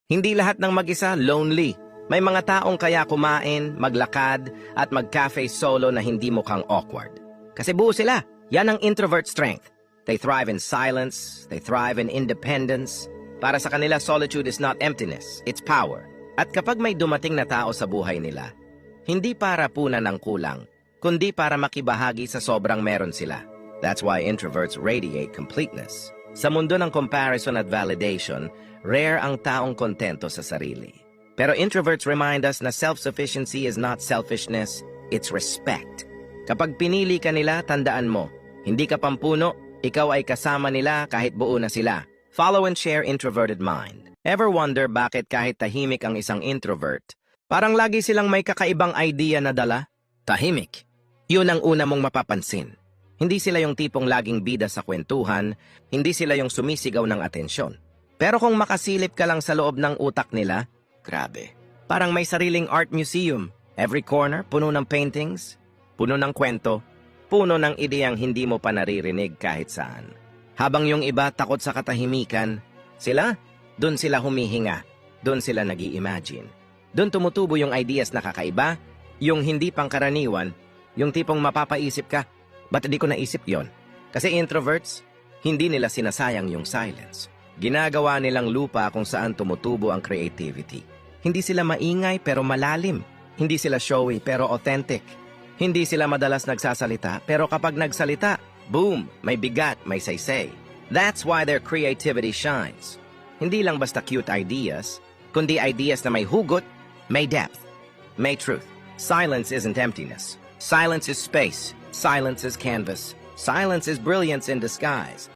Hindi lahat ng mag-isa lonely. May mga taong kaya kumain, maglakad, at mag-cafe solo na hindi mukhang awkward. Kasi buo sila. Yan ang introvert strength. They thrive in silence. They thrive in independence. Para sa kanila, solitude is not emptiness. It's power. At kapag may dumating na tao sa buhay nila, hindi para punan ng kulang, kundi para makibahagi sa sobrang meron sila. That's why introverts radiate completeness. Sa mundo ng comparison at validation, rare ang taong kontento sa sarili. Pero introverts remind us na self-sufficiency is not selfishness, it's respect. Kapag pinili ka nila, tandaan mo, hindi ka pampuno, ikaw ay kasama nila kahit buo na sila. Follow and share introverted mind. Ever wonder bakit kahit tahimik ang isang introvert, parang lagi silang may kakaibang idea na dala? Tahimik. Yun ang una mong mapapansin. Hindi sila yung tipong laging bida sa kwentuhan, hindi sila yung sumisigaw ng atensyon. Pero kung makasilip ka lang sa loob ng utak nila, grabe. Parang may sariling art museum. Every corner, puno ng paintings, puno ng kwento, puno ng ideyang hindi mo pa naririnig kahit saan. Habang yung iba takot sa katahimikan, doon sila humihinga, doon sila nag-i-imagine. Doon tumutubo yung ideas na kakaiba, yung hindi pangkaraniwan, yung tipong mapapaisip ka, ba't di ko naisip yon? Kasi introverts, hindi nila sinasayang yung silence. Ginagawa nilang lupa kung saan tumutubo ang creativity. Hindi sila maingay pero malalim. Hindi sila showy pero authentic. Hindi sila madalas nagsasalita pero kapag nagsalita, boom, may bigat, may saysay. That's why their creativity shines. Hindi lang basta cute ideas, kundi ideas na may hugot, may depth, may truth. Silence isn't emptiness. Silence is space. Silence is canvas. Silence is brilliance in disguise.